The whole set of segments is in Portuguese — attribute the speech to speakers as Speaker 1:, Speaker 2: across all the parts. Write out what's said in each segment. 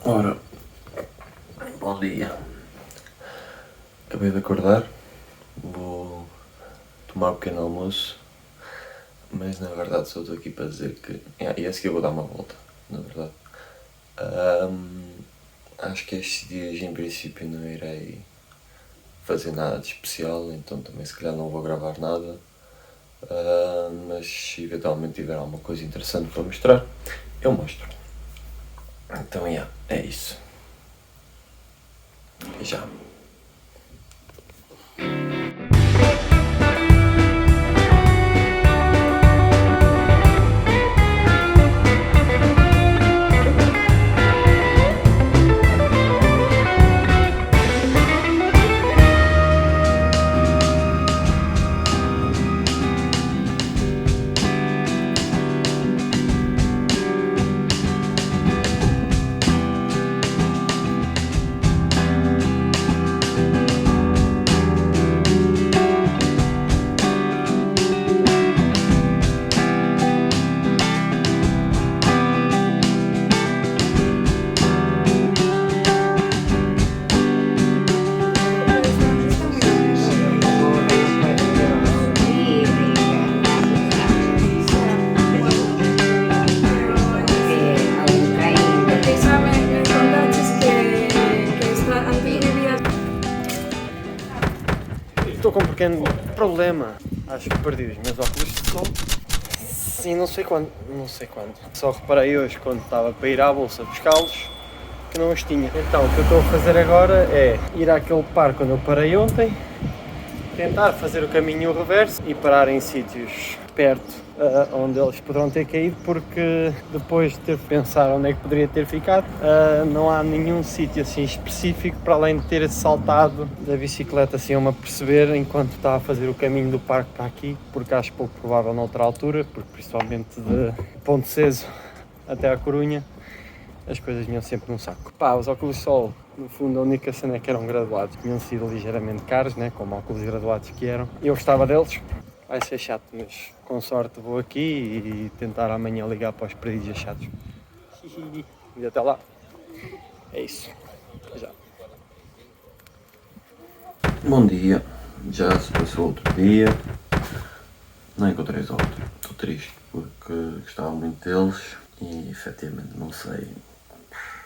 Speaker 1: Ora, bom dia. Acabei de acordar, vou tomar um pequeno almoço, mas na verdade só estou aqui para dizer que... E a seguir vou dar uma volta, na verdade. Acho que estes dias em princípio não irei fazer nada de especial, então também se calhar não vou gravar nada. Mas se eventualmente tiver alguma coisa interessante para mostrar, eu mostro. Então é isso. E já.
Speaker 2: Estou com um pequeno problema. Acho que perdi os meus óculos de sol. Sim, não sei quando. Só reparei hoje, quando estava para ir à bolsa buscá-los, que não os tinha. Então, o que eu estou a fazer agora é ir àquele parque onde eu parei ontem, tentar fazer o caminho reverso e parar em sítios perto onde eles poderão ter caído, porque depois de ter pensado onde é que poderia ter ficado, não há nenhum sítio assim específico para além de ter saltado da bicicleta assim a me perceber enquanto estava a fazer o caminho do parque para aqui, porque acho pouco provável noutra altura, porque principalmente de Ponte Ceso até à Corunha as coisas vinham sempre num saco. Os óculos de sol, no fundo, a única cena é que eram graduados, tinham sido ligeiramente caros, né, como óculos graduados que eram. Eu gostava deles, vai ser chato, mas com sorte vou aqui e tentar amanhã ligar para os pedidos achados. E até lá. É isso. Já.
Speaker 1: Bom dia. Já se passou outro dia. Não encontrei os outros. Estou triste porque gostava muito deles e efetivamente não sei,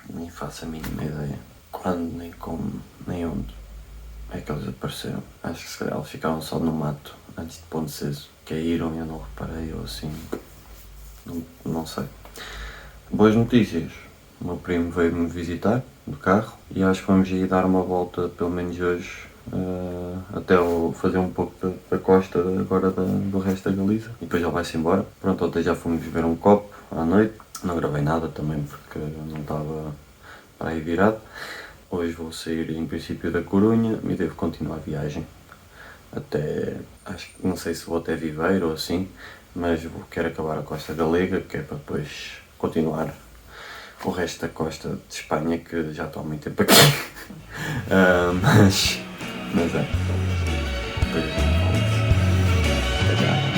Speaker 1: nem faço a mínima ideia quando, nem como, nem onde é que eles apareceram. Acho que se calhar eles ficaram só no mato antes de Ponte Ceso. Caíram e eu não reparei, ou assim, não sei. Boas notícias. O meu primo veio-me visitar do carro e acho que vamos ir dar uma volta, pelo menos hoje, até fazer um pouco da costa agora do resto da Galiza e depois ele vai-se embora. Pronto, ontem já fomos beber um copo à noite, não gravei nada também porque não estava para aí virado. Hoje vou sair em princípio da Corunha e devo continuar a viagem até, não sei se vou até Viveiro ou assim, mas quero acabar a costa galega, que é para depois continuar o resto da costa de Espanha, que já estou há muito tempo aqui. Mas é. Depois a gente fala disso. Até já.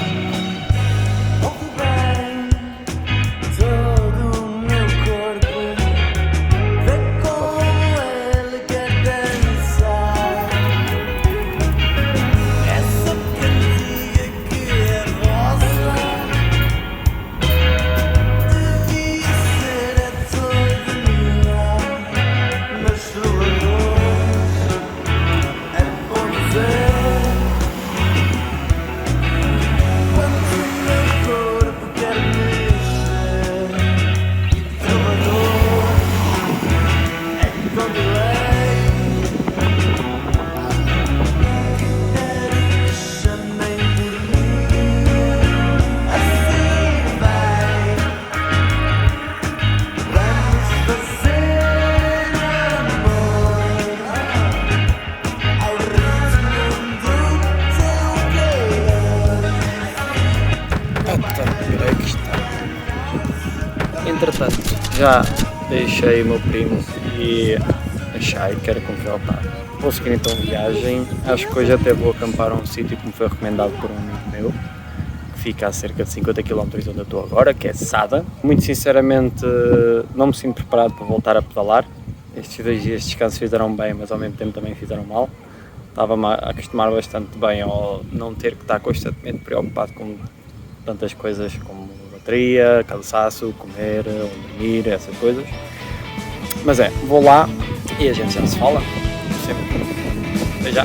Speaker 2: Entretanto, já deixei o meu primo e a Chay, que era com quem ele estava. Vou seguir então viagem. Acho que hoje até vou acampar a um sítio que me foi recomendado por um amigo meu, que fica a cerca de 50 km onde eu estou agora, que é Sada. Muito sinceramente não me sinto preparado para voltar a pedalar. Estes 2 dias de descanso fizeram bem, mas ao mesmo tempo também fizeram mal. Estava-me a acostumar bastante bem ao não ter que estar constantemente preocupado com tantas coisas como bateria, cansaço, comer, dormir, essas coisas. Mas vou lá e a gente já se fala. Sempre. Até já.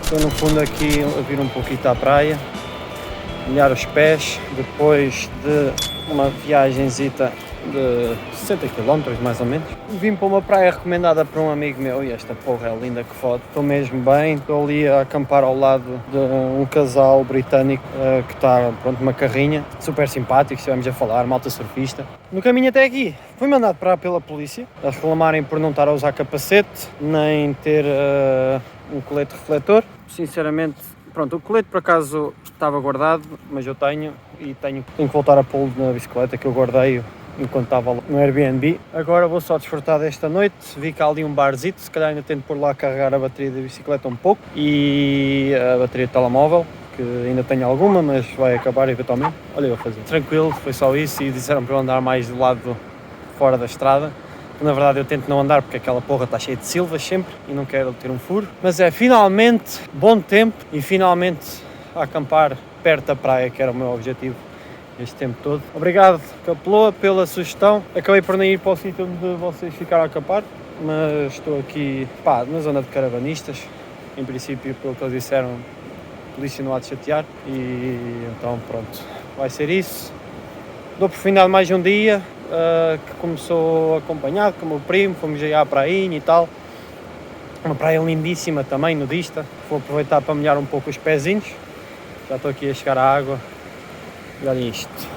Speaker 2: Estou no fundo aqui a vir um pouquinho à praia, molhar os pés, depois de uma viagenzita de 60 km mais ou menos. Vim para uma praia recomendada por um amigo meu e esta porra é linda que foda. Estou mesmo bem, estou ali a acampar ao lado de um casal britânico que está, pronto, numa carrinha, super simpático, estivemos a falar, malta surfista. No caminho até aqui, fui mandado parar pela polícia, a reclamarem por não estar a usar capacete, nem ter um colete refletor. Sinceramente, pronto, o colete por acaso estava guardado, mas eu tenho que voltar a pô-lo na bicicleta que eu guardei enquanto estava no Airbnb. Agora vou só desfrutar desta noite, vi que há ali um barzito, se calhar ainda tento por lá carregar a bateria da bicicleta um pouco e a bateria de telemóvel, que ainda tenho alguma, mas vai acabar eventualmente. Olha eu a fazer. Tranquilo, foi só isso e disseram para eu andar mais do lado fora da estrada. Na verdade eu tento não andar porque aquela porra está cheia de silvas sempre e não quero ter um furo. Mas finalmente bom tempo e finalmente a acampar perto da praia, que era o meu objetivo este tempo todo. Obrigado Capeloa pela sugestão. Acabei por nem ir para o sítio onde vocês ficaram a acampar, mas estou aqui na zona de caravanistas. Em princípio, pelo que eles disseram, a polícia não há de chatear e então pronto, vai ser isso. Dou por findado mais um dia que começou acompanhado com o meu primo, fomos aí à prainha e tal. Uma praia lindíssima também, nudista. Vou aproveitar para molhar um pouco os pezinhos. Já estou aqui a chegar à água. E olha isto.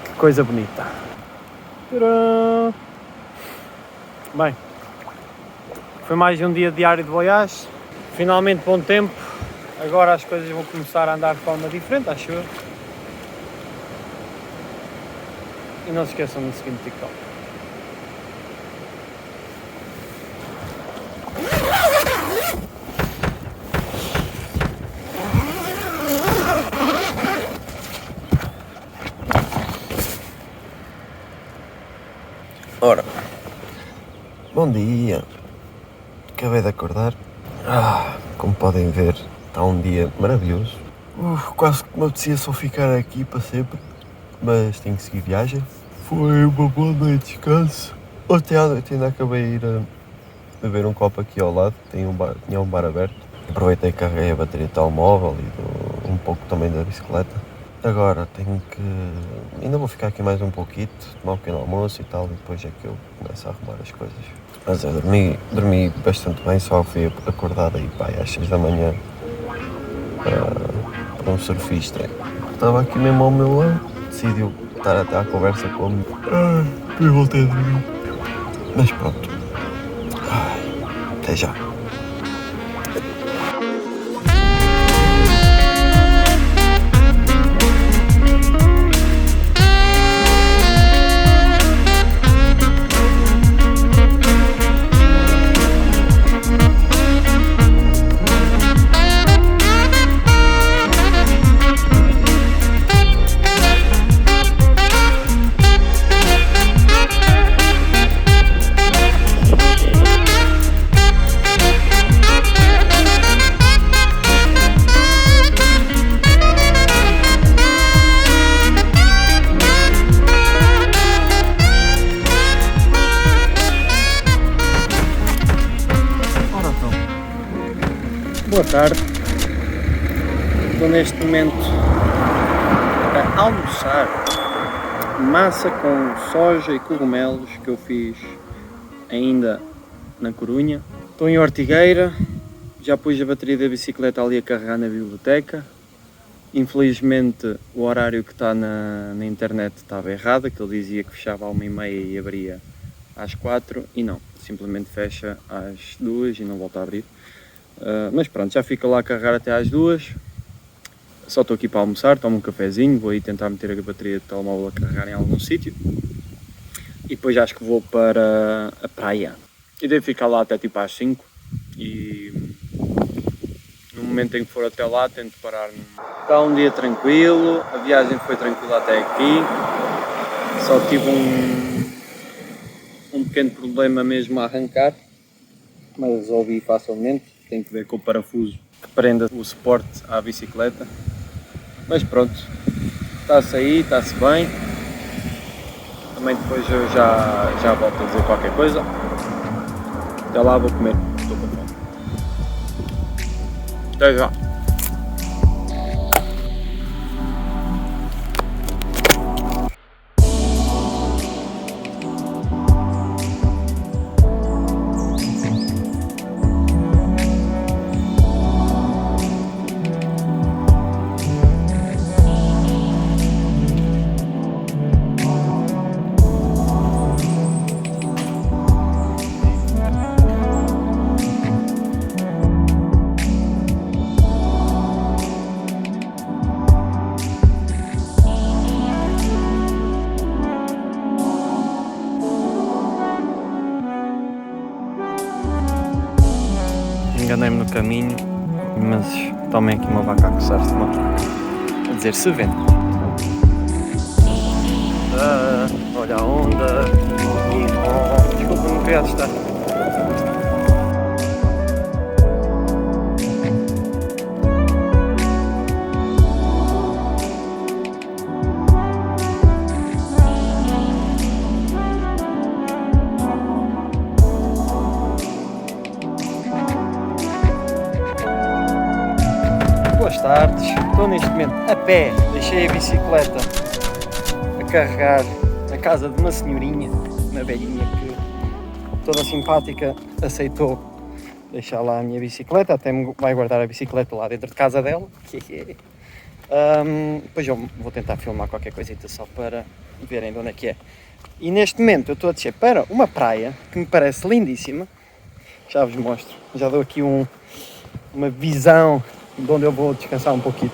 Speaker 2: Que coisa bonita. Tcharam! Bem, foi mais um dia diário de voyage. Finalmente bom tempo. Agora as coisas vão começar a andar de forma diferente, acho eu. E não se esqueçam do seguinte TikTok.
Speaker 1: Ora, bom dia, acabei de acordar, como podem ver está um dia maravilhoso, quase que me apetecia só ficar aqui para sempre, mas tenho que seguir viagem. Foi uma boa noite de descanso, ontem à noite ainda acabei de ir a beber um copo aqui ao lado, tinha um bar aberto, aproveitei e carreguei a bateria do telemóvel e um pouco também da bicicleta. Agora tenho que... ainda vou ficar aqui mais um pouquinho, tomar um pequeno almoço e tal, e depois é que eu começo a arrumar as coisas. Mas eu dormi bastante bem, só fui acordado aí às 6 da manhã para um surfista estava aqui mesmo ao meu lado, decidiu estar até à conversa comigo. Depois voltei a dormir. Mas pronto. Até já.
Speaker 2: Boa tarde, estou neste momento a almoçar massa com soja e cogumelos que eu fiz ainda na Corunha. Estou em Ortigueira, já pus a bateria da bicicleta ali a carregar na biblioteca. Infelizmente o horário que está na internet estava errado, que ele dizia que fechava à 1h30 e abria às 4 e não, simplesmente fecha às 2 e não volta a abrir. Mas pronto, já fico lá a carregar até às 2. Só estou aqui para almoçar, tomo um cafezinho, vou aí tentar meter a bateria de telemóvel a carregar em algum sítio. E depois acho que vou para a praia. E devo ficar lá até tipo às 5. E no momento em que for até lá tento parar. Está um dia tranquilo, a viagem foi tranquila até aqui. Só tive um pequeno problema mesmo a arrancar, mas resolvi facilmente. Tem que ver com o parafuso que prenda o suporte à bicicleta. Mas pronto, está-se aí, está-se bem. Também depois eu já volto a dizer qualquer coisa. Até lá vou comer, estou com fome. Até já. Enganei-me no caminho, mas tomem aqui uma vaca a coçar-se uma placa a dizer se vende. Olha a onda. Desculpa, não queria assustar. Boas tardes, estou neste momento a pé, deixei a bicicleta a carregar na casa de uma senhorinha, uma velhinha que toda simpática aceitou deixar lá a minha bicicleta, até me vai guardar a bicicleta lá dentro de casa dela. Depois eu vou tentar filmar qualquer coisita só para verem de onde é que é. E neste momento eu estou a descer para uma praia que me parece lindíssima, já vos mostro, já dou aqui uma visão de onde eu vou descansar um pouquinho,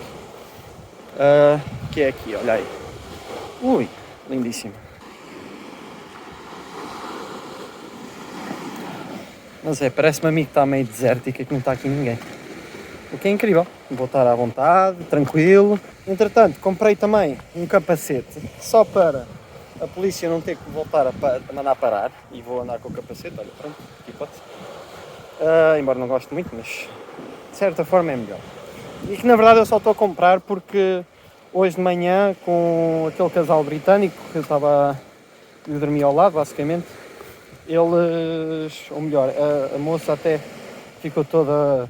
Speaker 2: que é aqui, olha aí. Ui, lindíssimo. Mas parece-me a mim que está meio desértica e que não está aqui ninguém. O que é incrível, vou estar à vontade, tranquilo. Entretanto, comprei também um capacete, só para a polícia não ter que voltar a mandar parar, e vou andar com o capacete, olha, pronto, aqui pode. Embora não goste muito, mas de certa forma é melhor. E que na verdade eu só estou a comprar porque hoje de manhã, com aquele casal britânico que eu dormi ao lado, basicamente, eles, ou melhor, a moça até ficou toda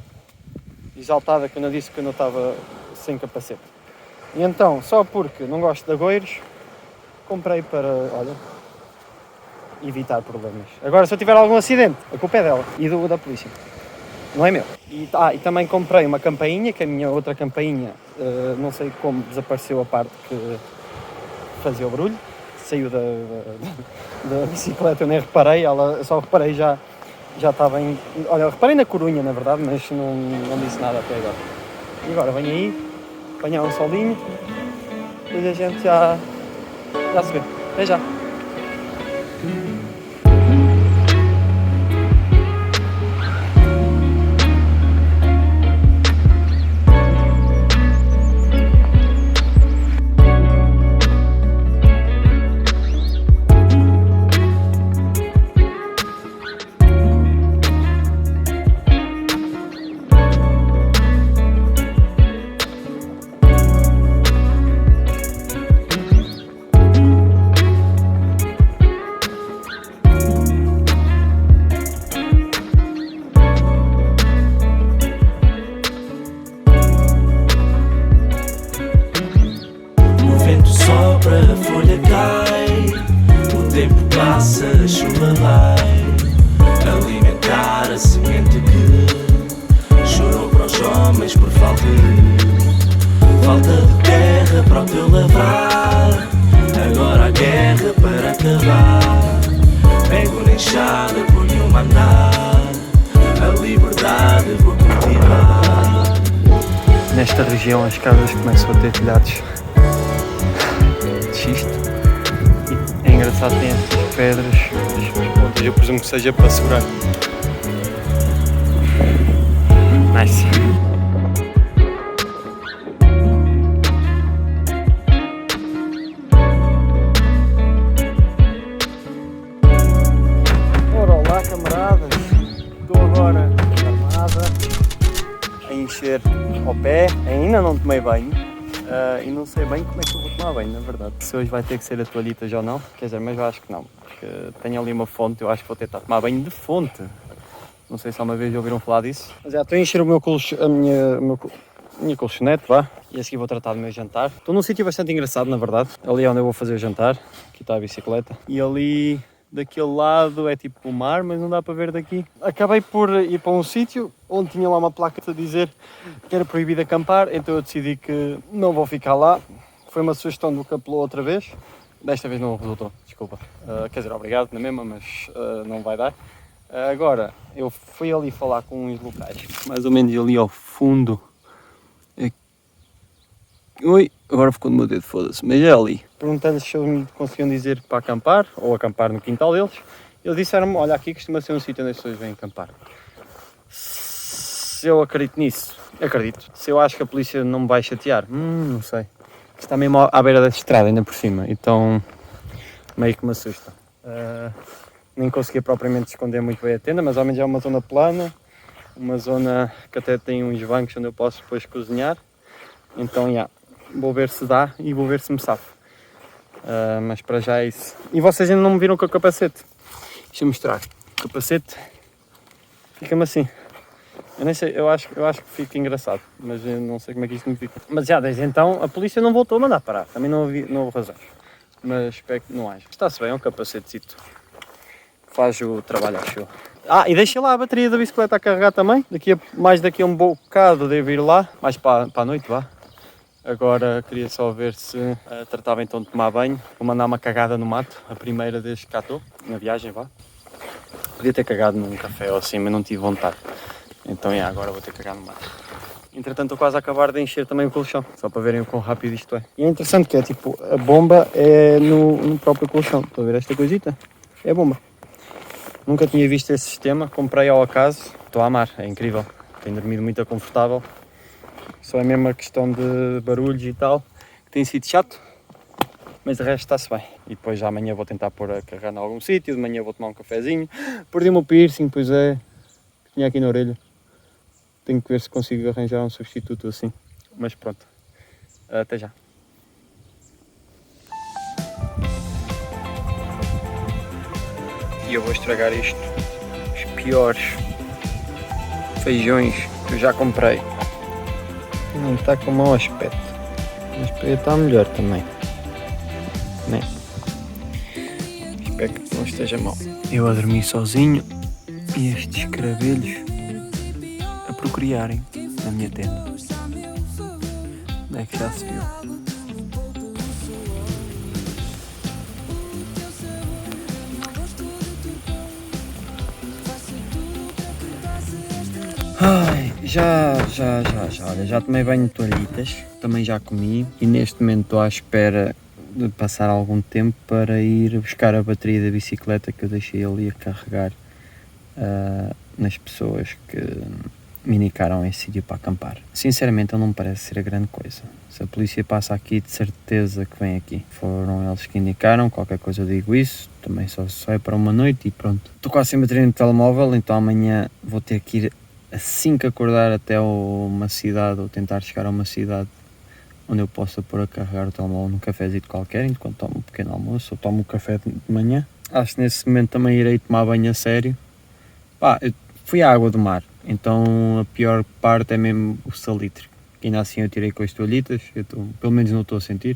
Speaker 2: exaltada quando eu disse que eu não estava sem capacete. E então, só porque não gosto de agoiros, comprei para, olha, evitar problemas. Agora, se eu tiver algum acidente, a culpa é dela e da polícia. Não é meu. E também comprei uma campainha, que a minha outra campainha não sei como desapareceu a parte que fazia o barulho, saiu da bicicleta, eu nem reparei, eu só reparei já estava em... Olha, eu reparei na corunha, na verdade, mas não disse nada até agora. E agora venho aí, apanhar um solinho, depois a gente já se vê. Até já!
Speaker 3: A folha cai, o tempo passa, a chuva vai alimentar a semente que chorou para os homens por falta de terra para o teu lavrar. Agora a guerra para acabar, pego na enxada, ponho-me a andar, a liberdade vou cultivar.
Speaker 2: Nesta região as casas começam a ter telhados xisto. E é engraçado, tem estas pedras, as pontas, eu presumo que seja para segurar. Nice. Ora, olá camaradas, estou agora armada a encher ao pé, ainda não tomei banho. E não sei bem como é que eu vou tomar banho, na verdade. Se hoje vai ter que ser a toalhita já ou não, quer dizer, mas eu acho que não, porque tenho ali uma fonte, eu acho que vou tentar tomar banho de fonte. Não sei se alguma vez já ouviram falar disso. Mas já estou a encher a minha colchonete, vá, e a seguir vou tratar do meu jantar. Estou num sítio bastante engraçado, na verdade. Ali é onde eu vou fazer o jantar, aqui está a bicicleta. E ali, daquele lado, é tipo o mar, mas não dá para ver daqui. Acabei por ir para um sítio onde tinha lá uma placa a dizer que era proibido acampar, então eu decidi que não vou ficar lá. Foi uma sugestão do Capelou outra vez, desta vez não resultou, desculpa. Quer dizer, obrigado na mesma, mas não vai dar. Agora, eu fui ali falar com uns locais, mais ou menos ali ao fundo. Oi, agora ficou no meu dedo, foda-se, mas é ali. Perguntei-lhes se eles me conseguiam dizer para acampar, ou acampar no quintal deles. Eles disseram-me, olha, aqui costuma ser um sítio onde as pessoas vêm acampar. Se eu acredito nisso, acredito. Se eu acho que a polícia não me vai chatear, não sei. Está mesmo à beira da estrada, ainda por cima, então meio que me assusta. Nem conseguia propriamente esconder muito bem a tenda, mas ao menos é uma zona plana, uma zona que até tem uns bancos onde eu posso depois cozinhar. Então, vou ver se dá e vou ver se me safo. Mas para já é isso. E vocês ainda não me viram com o capacete. Deixa eu mostrar. O capacete fica-me assim. Eu nem sei, eu acho que fica engraçado, mas eu não sei como é que isto me fica. Mas já desde então a polícia não voltou a mandar parar, também não houve razões. Mas espero que não haja. Está-se bem, é um capacetezito. Faz o trabalho, acho eu. E deixei lá a bateria da bicicleta a carregar também. Mais daqui a um bocado devo ir lá, mais para a noite, vá. Agora queria só ver se tratava então de tomar banho. Vou mandar uma cagada no mato, a primeira desde que cá estou, na viagem, vá. Podia ter cagado num café ou assim, mas não tive vontade. Então agora vou ter que cagar no mato. Entretanto estou quase a acabar de encher também o colchão, só para verem o quão rápido isto é. E é interessante que é tipo, a bomba é no próprio colchão. Estou a ver esta coisita? É a bomba. Nunca tinha visto esse sistema, comprei ao acaso. Estou a amar, é incrível. Tenho dormido muito confortável. Só é mesmo a questão de barulhos e tal, que tem sido chato. Mas de resto está-se bem. E depois já amanhã vou tentar pôr a carregar em algum sítio, de manhã vou tomar um cafezinho. Perdi o meu piercing, pois é, que tinha aqui na orelha. Tenho que ver se consigo arranjar um substituto assim. Mas pronto, até já. E eu vou estragar isto. Os piores feijões que eu já comprei. Não está com mau aspecto. Mas podia estar melhor também. Né? Espero que não esteja mal. Eu a dormir sozinho e estes escaravelhos a procriarem na minha tenda. É que já se viu. Ai, olha, já tomei banho de toalhitas, também já comi e neste momento estou à espera de passar algum tempo para ir buscar a bateria da bicicleta que eu deixei ali a carregar nas pessoas que me indicaram esse sítio para acampar. Sinceramente, ele não me parece ser a grande coisa. Se a polícia passa aqui, de certeza que vem aqui. Foram eles que indicaram, qualquer coisa eu digo isso, também só é para uma noite e pronto. Estou quase sem bateria no telemóvel, então amanhã vou ter que ir assim que acordar até uma cidade, ou tentar chegar a uma cidade onde eu possa pôr a carregar o telemóvel num cafezito qualquer, enquanto tomo um pequeno almoço ou tomo um café de manhã. Acho que nesse momento também irei tomar banho a sério. Eu fui à água do mar, então a pior parte é mesmo o salitre. Ainda assim eu tirei com as toalhitas, pelo menos não estou a sentir,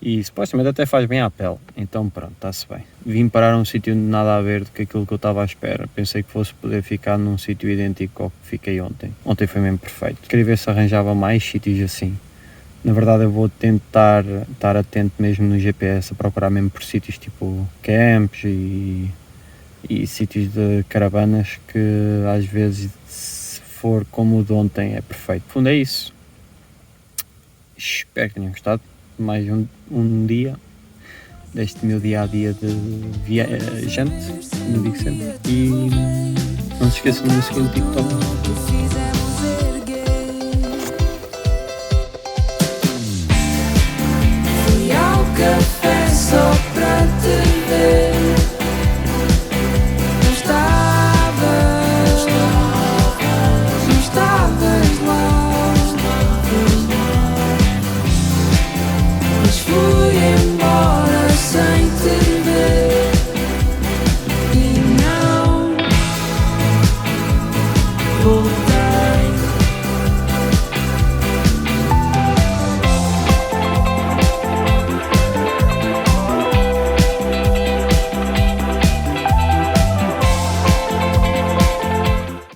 Speaker 2: e supostamente até faz bem à pele, então pronto, está-se bem. Vim parar a um sítio nada a ver do que aquilo que eu estava à espera, pensei que fosse poder ficar num sítio idêntico ao que fiquei ontem. Ontem foi mesmo perfeito, queria ver se arranjava mais sítios assim. Na verdade eu vou tentar estar atento mesmo no GPS, a procurar mesmo por sítios tipo camps e sítios de caravanas que às vezes, se for como o de ontem, é perfeito. No fundo é isso. Espero que tenham gostado. Mais um dia deste meu dia a dia de viajante, como digo sempre. E não se esqueçam de me seguir no TikTok.
Speaker 3: Fui ao café só para te ver.